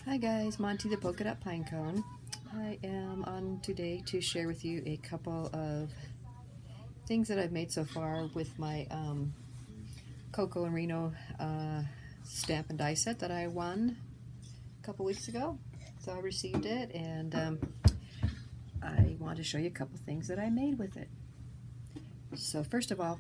Hi guys, Monty the polka dot pinecone. I am on today to share with you a couple of things that I've made so far with my Coco and Reno stamp and die set that I won a couple weeks ago. So I received it, and I want to show you a couple things that I made with it. So first of all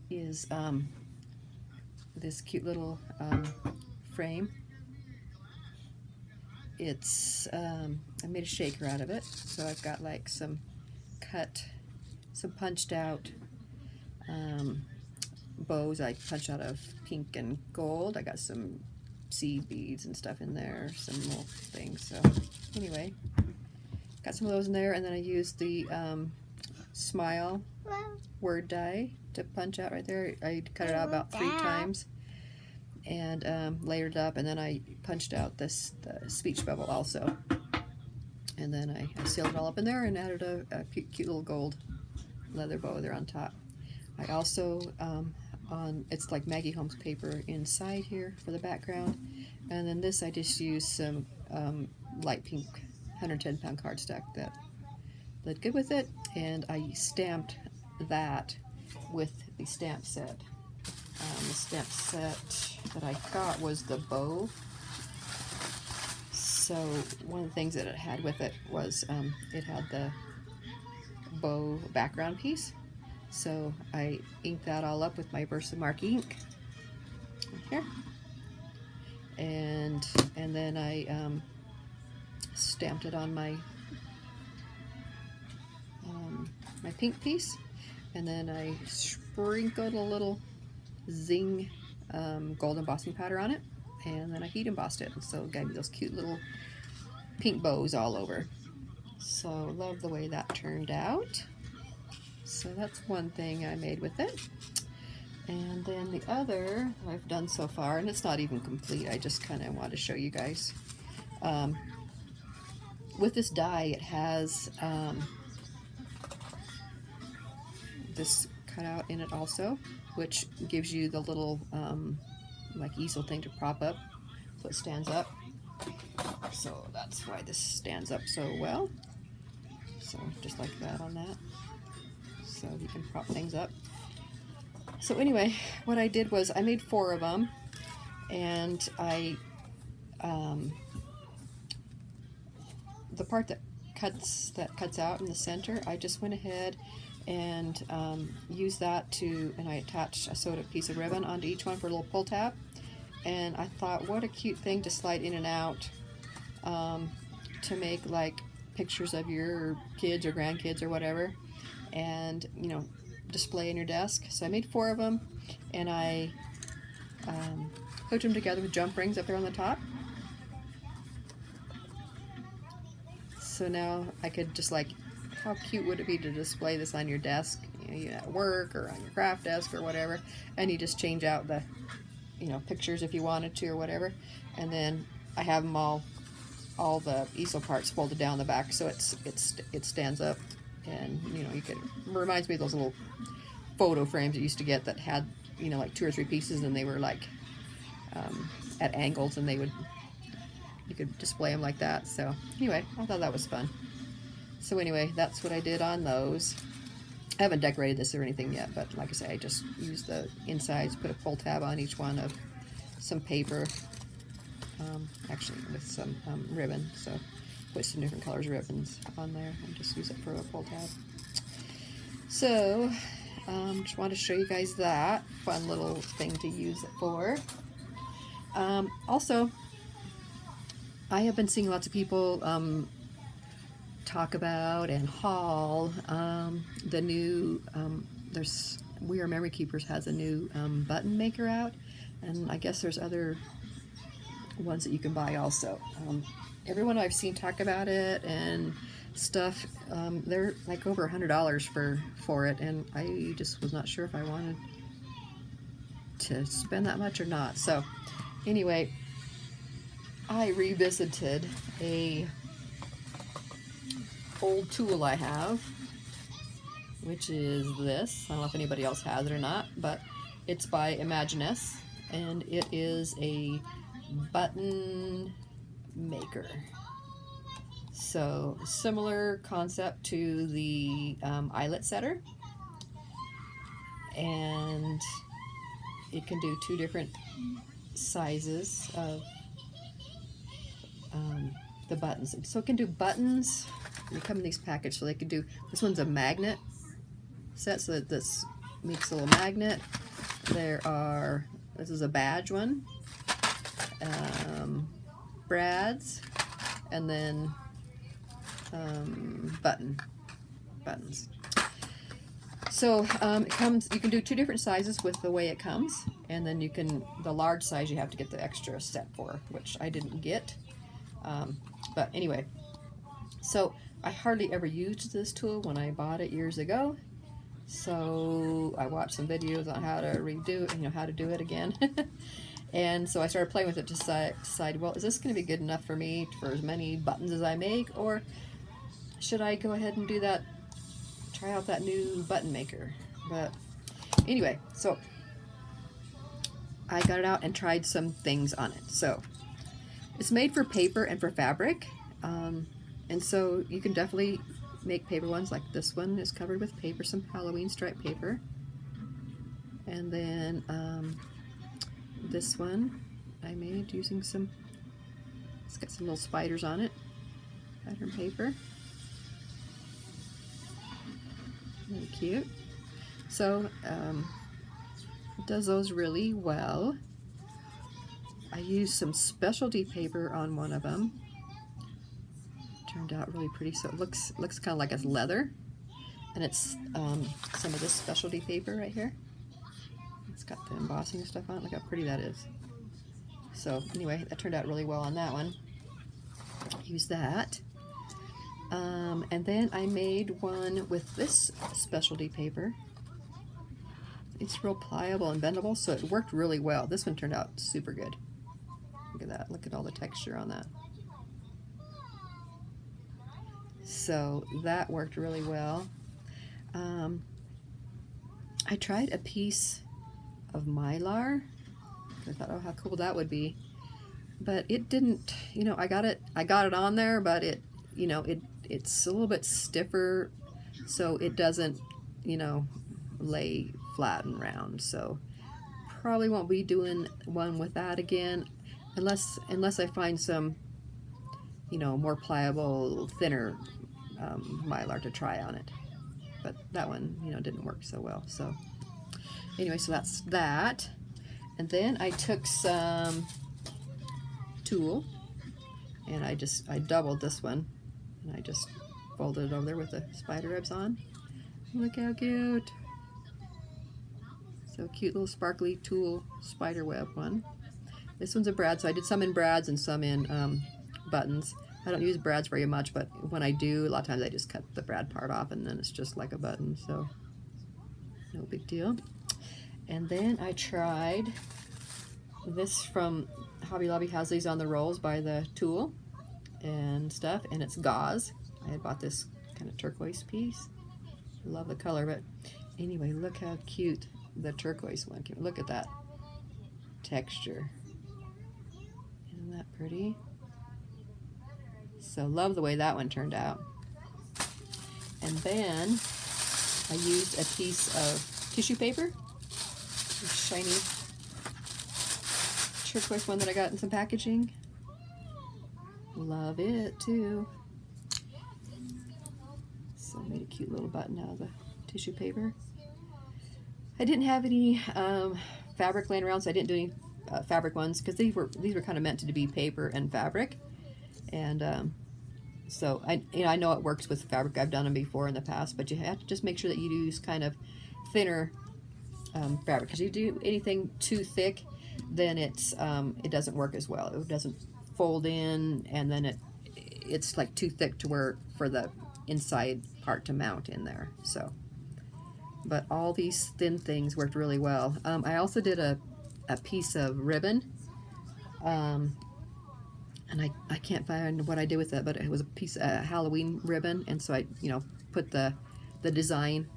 is this cute little frame. It's I made a shaker out of it, so I've got like some punched out bows I punched out of pink and gold. I got some seed beads and stuff in there, some little things. So anyway, got some of those in there, and then I used the smile word die to punch out right there. I cut it out about 3 times and layered it up, and then I punched out the speech bubble also, and then I sealed it all up in there and added a cute little gold leather bow there on top. I also it's like Maggie Holmes paper inside here for the background, and then this I just used some light pink 110-pound cardstock that did good with it, and I stamped that with the stamp set. The stamp set that I got was the bow. So one of the things that it had with it was it had the bow background piece. So I inked that all up with my Versamark ink here, and then I stamped it on my my pink piece, and then I sprinkled a little zing gold embossing powder on it, and then I heat embossed it, so it gave me those cute little pink bows all over. So love the way that turned out. So that's one thing I made with it. And then the other I've done so far, and it's not even complete, I just kind of want to show you guys. With this die, it has this cutout in it also, which gives you the little like easel thing to prop up so it stands up. So that's why this stands up so well. So just like that on that, so you can prop things up. So anyway, what I did was I made 4 of them, and I the part that cuts out in the center, I just went ahead and used that and I attached a sewed piece of ribbon onto each one for a little pull tab. And I thought, what a cute thing to slide in and out to make like pictures of your kids or grandkids or whatever, and display in your desk. So I made 4 of them, and I hooked them together with jump rings up there on the top. So now I could just, like, how cute would it be to display this on your desk, at work or on your craft desk or whatever, and you just change out the pictures if you wanted to or whatever. And then I have them all the easel parts folded down the back, so it stands up, and you could, it reminds me of those little photo frames you used to get that had like 2 or 3 pieces, and they were like at angles, and you could display them like that. So anyway, I thought that was fun. So anyway, that's what I did on those. I haven't decorated this or anything yet, but like I say, I just used the insides, put a pull tab on each one of some paper, actually with some ribbon, so put some different colors of ribbons on there and just use it for a pull tab. So just wanted to show you guys that fun little thing to use it for. Also, I have been seeing lots of people talk about and haul the new We Are Memory Keepers has a new button maker out, and I guess there's other ones that you can buy also. Everyone I've seen talk about it and stuff, they're like over $100 for it, and I just was not sure if I wanted to spend that much or not. So anyway, I revisited a old tool I have, which is this. I don't know if anybody else has it or not, but it's by Imaginess, and it is a button maker. So similar concept to the eyelet setter, and it can do 2 different sizes of the buttons. So it can do buttons. They come in these packages, so they can do, this one's a magnet set, so that this makes a little magnet. This is a badge one, brads, and then buttons. So it comes, you can do 2 different sizes with the way it comes, and then you can, the large size you have to get the extra set for, which I didn't get. But anyway, so I hardly ever used this tool when I bought it years ago. So I watched some videos on how to redo it, how to do it again. And so I started playing with it to decide, well, is this going to be good enough for me for as many buttons as I make, or should I go ahead and do that, try out that new button maker? But anyway, so I got it out and tried some things on it. So it's made for paper and for fabric, and so you can definitely make paper ones. Like this one is covered with paper, some Halloween striped paper, and then this one I made using it's got some little spiders on it, pattern paper, really cute. So it does those really well. I used some specialty paper on one of them. Turned out really pretty. So it looks kind of like it's leather, and it's some of this specialty paper right here. It's got the embossing stuff on it. Look how pretty that is. So anyway, that turned out really well on that one. Use that. And then I made one with this specialty paper. It's real pliable and bendable, so it worked really well. This one turned out super good. Look at that. Look at all the texture on that. So that worked really well. I tried a piece of mylar. I thought, oh, how cool that would be. But it didn't, I got it on there, but it's a little bit stiffer, so it doesn't, lay flat and round. So probably won't be doing one with that again, unless I find some, more pliable, thinner mylar to try on it. But that one, didn't work so well. So anyway, so that's that. And then I took some tulle, and I doubled this one, and I just folded it over there with the spider webs on. Look how cute. So cute, little sparkly tulle spider web one. This one's a brad, so I did some in brads and some in buttons. I don't use brads very much, but when I do, a lot of times I just cut the brad part off, and then it's just like a button, so no big deal. And then I tried this from Hobby Lobby, has these on the rolls by the tulle and stuff, and it's gauze. I had bought this kind of turquoise piece. I love the color, but anyway, look how cute the turquoise one came. Look at that texture. Isn't that pretty? So love the way that one turned out. And then I used a piece of tissue paper, this shiny turquoise one that I got in some packaging. Love it too. So I made a cute little button out of the tissue paper. I didn't have any fabric laying around, so I didn't do any fabric ones, because these were kind of meant to be paper and fabric. And so I know it works with fabric. I've done them before in the past, but you have to just make sure that you use kind of thinner fabric, because you do anything too thick, then it doesn't work as well. It doesn't fold in, and then it's like too thick to where for the inside part to mount in there. So, but all these thin things worked really well. I also did a piece of ribbon. And I can't find what I did with it, but it was a piece of Halloween ribbon, and so I, put the design,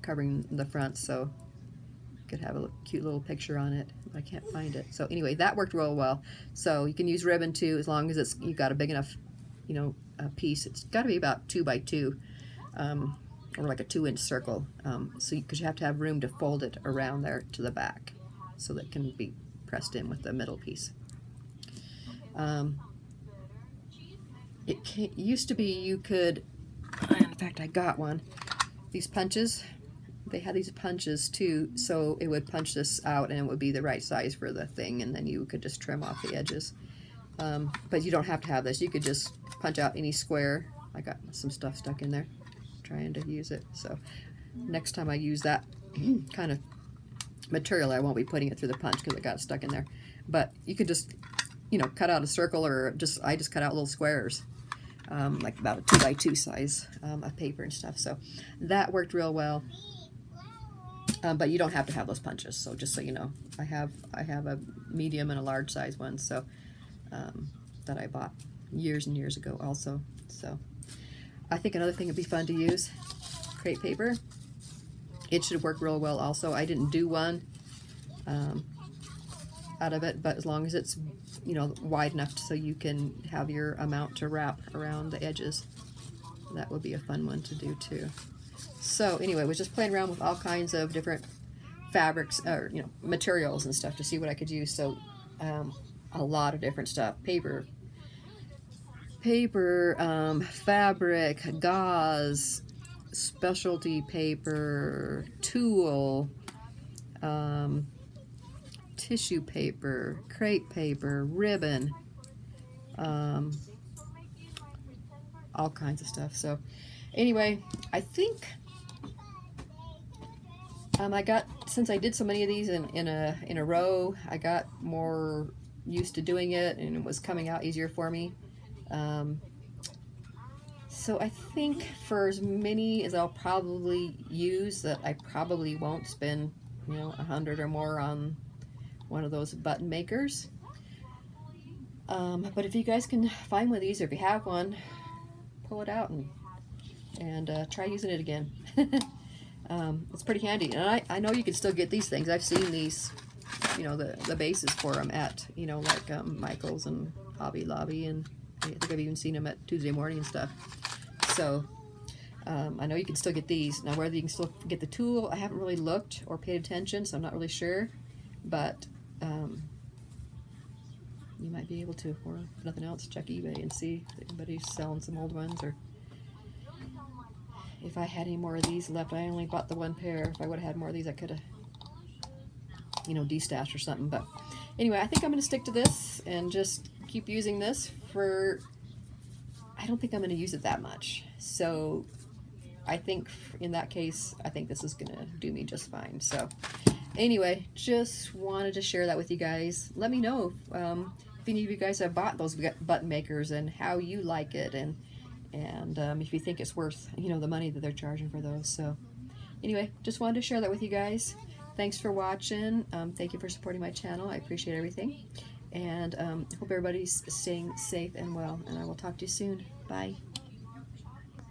covering the front, so you could have a cute little picture on it. I can't find it. So anyway, that worked real well. So you can use ribbon too, as long as you've got a big enough, you know, a piece. It's got to be about 2 by 2, or like a 2-inch circle. Because you have to have room to fold it around there to the back, so that it can be pressed in with the middle piece. It used to be you could, in fact I got one, these punches, they had these punches too, so it would punch this out and it would be the right size for the thing, and then you could just trim off the edges. But you don't have to have this, you could just punch out any square. I got some stuff stuck in there trying to use it, so next time I use that kind of material I won't be putting it through the punch because it got stuck in there. But you could just, you know, cut out a circle, or I just cut out little squares, like about a 2 by 2 size of paper and stuff. So that worked real well. But you don't have to have those punches. So just so you know, I have a medium and a large size one. So that I bought years and years ago also. So I think another thing would be fun to use, crepe paper. It should work real well also. I didn't do one out of it, but as long as it's, you know, wide enough so you can have your amount to wrap around the edges, that would be a fun one to do too. So anyway, I was just playing around with all kinds of different fabrics, or, you know, materials and stuff to see what I could use. So a lot of different stuff: paper, fabric, gauze, specialty paper, tulle, tissue paper, crepe paper, ribbon, all kinds of stuff. So anyway, I think I got, since I did so many of these in a row, I got more used to doing it, and it was coming out easier for me. So I think for as many as I'll probably use, that I probably won't spend, you know, $100 or more on one of those button makers. But if you guys can find one of these, or if you have one, pull it out and try using it again. It's pretty handy, and I know you can still get these things. I've seen these, you know, the bases for them at, you know, like Michael's and Hobby Lobby, and I think I've even seen them at Tuesday Morning and stuff. So I know you can still get these. Now whether you can still get the tulle, I haven't really looked or paid attention, so I'm not really sure, but you might be able to, or if nothing else, check eBay and see if anybody's selling some old ones, or if I had any more of these left. I only bought the one pair. If I would have had more of these, I could have, you know, destashed or something. But anyway, I think I'm going to stick to this and just keep using this for, I don't think I'm going to use it that much. So I think in that case, I think this is going to do me just fine. So anyway, just wanted to share that with you guys. Let me know if any of you guys have bought those button makers and how you like it, and if you think it's worth, you know, the money that they're charging for those. So anyway, just wanted to share that with you guys. Thanks for watching. Thank you for supporting my channel. I appreciate everything, and hope everybody's staying safe and well, and I will talk to you soon. Bye.